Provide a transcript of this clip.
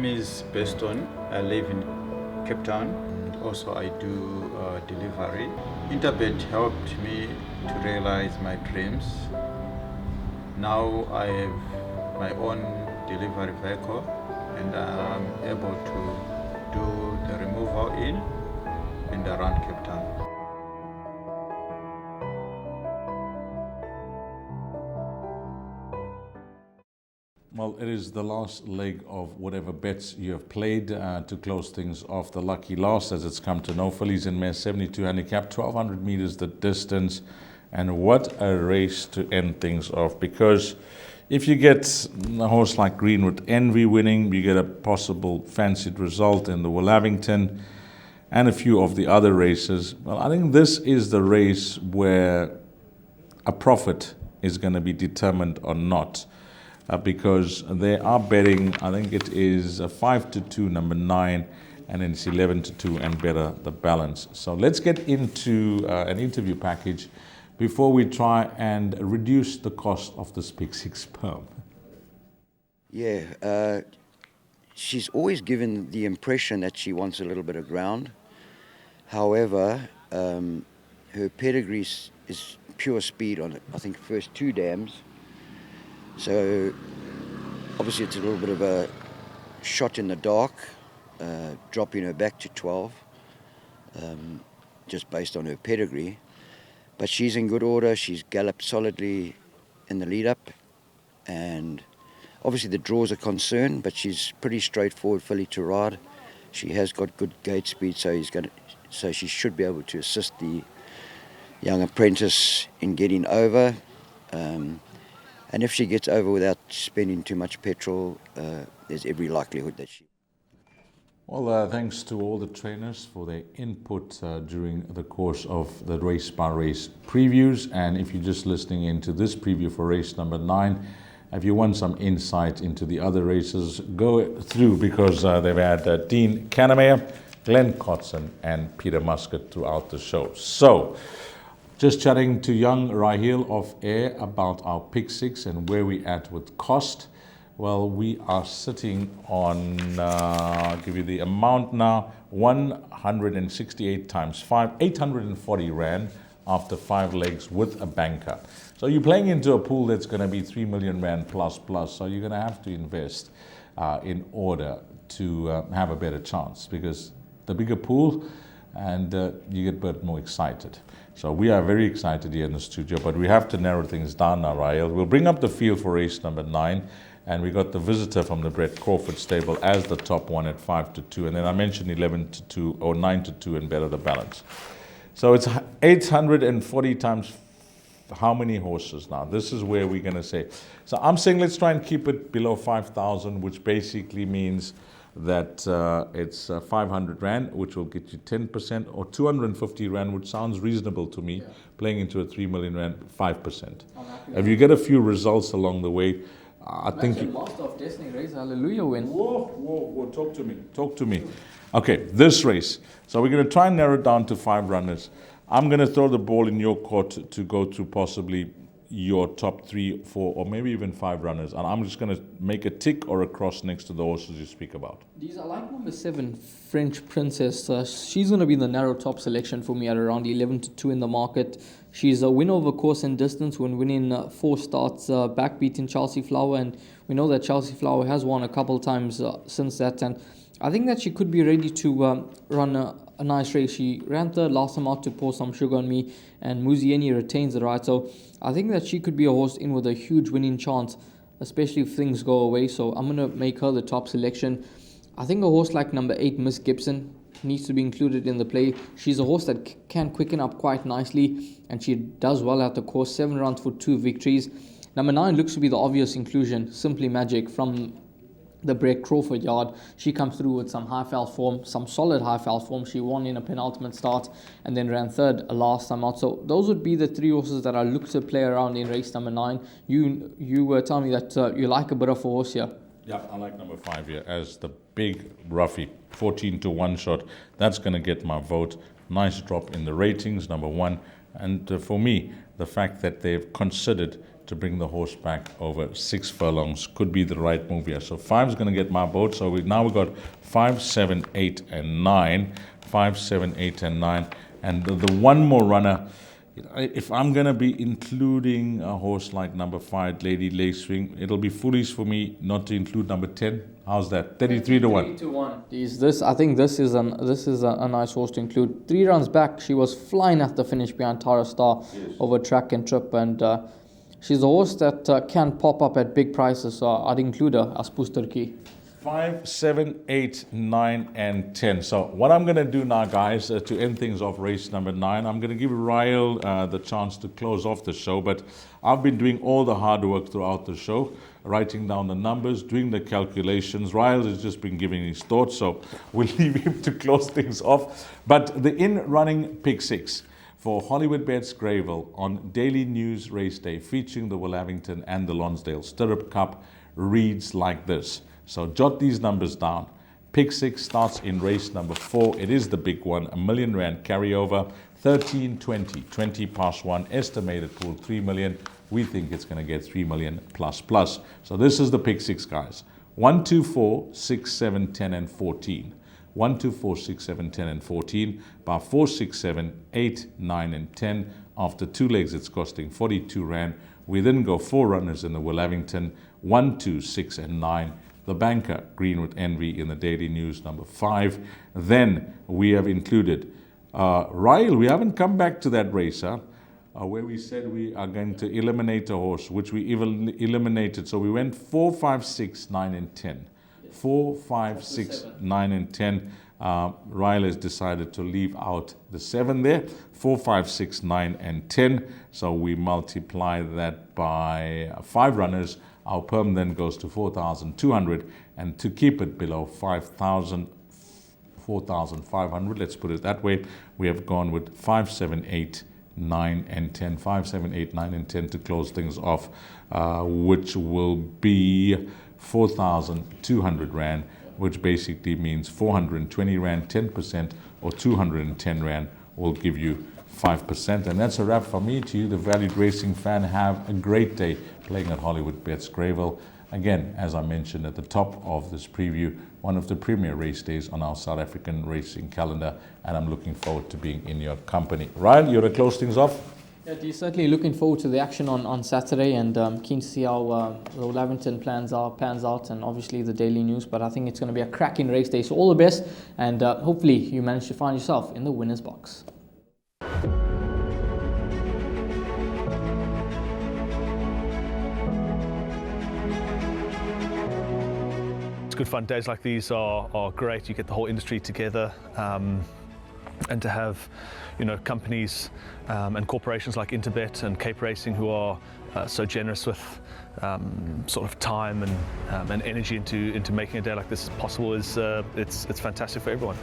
name is Beston. I live in Cape Town. Also, I do delivery. Interbet helped me to realize my dreams. Now I have my own delivery vehicle and I'm able to do the removal in and around Cape Town. Well, it is the last leg of whatever bets you have played to close things off. The lucky last, as it's come to know, fillies and mares, 72 handicap, 1,200 meters the distance. And what a race to end things off, because if you get a horse like Greenwood Envy winning, you get a possible fancied result in the Willavington and a few of the other races. Well, I think this is the race where a profit is going to be determined or not. Because they are betting, I think it is 5-2, number 9, and then it's 11-2 and better the balance. So let's get into an interview package before we try and reduce the cost of this Pick 6 Perm. Yeah, she's always given the impression that she wants a little bit of ground. However, her pedigree is pure speed on it. I think first 2 dams. So obviously it's a little bit of a shot in the dark, dropping her back to 12, just based on her pedigree. But she's in good order. She's galloped solidly in the lead up, and obviously the draws are concerned, but she's pretty straightforward filly to ride. She has got good gate speed, so she should be able to assist the young apprentice in getting over. And if she gets over without spending too much petrol, there's every likelihood that she... Well, thanks to all the trainers for their input during the course of the race-by-race previews. And if you're just listening into this preview for race number 9, if you want some insight into the other races, go through, because they've had Dean Cannemeyer, Glenn Cotson, and Peter Muscat throughout the show. So, just chatting to young Raheel off air about our Pick 6 and where we at with cost. Well, we are sitting on, I'll give you the amount now, 168 times 5, 840 Rand after 5 legs with a banker. So you're playing into a pool that's going to be 3 million Rand plus. So you're going to have to invest in order to have a better chance, because the bigger pool and you get a bit more excited. So we are very excited here in the studio, but we have to narrow things down now, Raheel. We'll bring up the field for race number 9, and we got the visitor from the Brett Crawford stable as the top one at 5-2, and then I mentioned 11-2 or 9-2 and better the balance. So it's 840 times how many horses now? This is where we're going to say. So I'm saying let's try and keep it below 5,000, which basically means that it's 500 Rand, which will get you 10%, or 250 Rand, which sounds reasonable to me, playing into a 3 million Rand, 5%. If you get a few results along the way, I think you... Master of Destiny race, hallelujah win. Whoa, talk to me. Okay, this race. So we're going to try and narrow it down to 5 runners. I'm going to throw the ball in your court to go to possibly your top 3, 4, or maybe even 5 runners, and I'm just going to make a tick or a cross next to the horses you speak about. I like number 7, French Princess. She's going to be the narrow top selection for me at around 11-2 in the market. She's a winner over course and distance when winning 4 starts, backbeating Chelsea Flower, and we know that Chelsea Flower has won a couple times since that, and I think that she could be ready to run a nice race. She ran third last time out to Pour Some Sugar on Me, and Muzieni retains the right. So I think that she could be a horse in with a huge winning chance, especially if things go away. So I'm going to make her the top selection. I think a horse like number 8, Miss Gibson, needs to be included in the play. She's a horse that can quicken up quite nicely, and she does well at the course. 7 rounds for 2 victories. Number 9 looks to be the obvious inclusion, Simply Magic from the Brett Crawford yard. She comes through with some high-foul form, some solid high-foul form. She won in a penultimate start and then ran third last time out. So those would be the 3 horses that I look to play around in race number 9. You were telling me that you like a bit of a horse here. Yeah, I like number 5 here as the big Roughy, 14-1 shot. That's going to get my vote. Nice drop in the ratings, number 1. And for me, the fact that they've considered to bring the horse back over 6 furlongs could be the right move here. So 5 is going to get my vote. So we've got 5, 7, 8, and 9. 5, 7, 8, and 9. And the one more runner, if I'm going to be including a horse like number 5, Lady Lacewing, it'll be foolish for me not to include number 10. How's that? 33 to 1. 33 to 1. I think this is a nice horse to include. 3 runs back, she was flying at the finish behind Tara Star over track and trip, and she's a horse that can pop up at big prices. So I'd include her as Pusterki. 5, 7, 8, 9, and 10. So what I'm going to do now, guys, to end things off race number 9, I'm going to give Ryle the chance to close off the show. But I've been doing all the hard work throughout the show, writing down the numbers, doing the calculations. Ryle has just been giving his thoughts, so we'll leave him to close things off. But the in-running pick 6 for Hollywoodbets Greyville on Daily News Race Day, featuring the Willavington and the Lonsdale Stirrup Cup, reads like this. So jot these numbers down. Pick 6 starts in race number 4. It is the big one, R1 million carryover, 13, 20, 20 past 1, estimated pool 3 million. We think it's going to get 3 million plus plus. So this is the pick 6, guys. 1, 2, 4, 6, 7, 10, and 14. 1, 2, 4, 6, 7, 10, and 14. Bar 4, 6, 7, 8, 9, and 10. After 2 legs, it's costing 42 Rand. We then go 4 runners in the Willavington, 1, 2, 6, and 9. The banker, Green with Envy, in the Daily News, number 5. Then we have included Ryle. We haven't come back to that race, where we said we are going to eliminate a horse, which we eliminated. So we went 4, 5, 6, 9, and 10. 4, 5, 6, 9, and 10. Ryle has decided to leave out the 7 there. 4, 5, 6, 9, and 10. So we multiply that by 5 runners. Our perm then goes to 4,200, and to keep it below 4,500, let's put it that way, we have gone with 5, 7, 8, 9, and 10. 5, 7, 8, 9, and 10 to close things off, which will be 4,200 Rand, which basically means 420 Rand, 10%, or 210 Rand will give you 5%. And that's a wrap for me. To you, the valued racing fan, have a great day playing at Hollywoodbets Greyville. Again, as I mentioned at the top of this preview, one of the premier race days on our South African racing calendar, and I'm looking forward to being in your company. Ryan, you want to close things off? Yeah, certainly looking forward to the action on Saturday, and keen to see how the Lavington pans out, and obviously the Daily News. But I think it's going to be a cracking race day. So all the best, and hopefully you manage to find yourself in the winner's box. It's good fun. Days like these are great. You get the whole industry together, and to have, companies and corporations like Interbet and Cape Racing who are so generous with sort of time and energy into making a day like this possible is it's fantastic for everyone.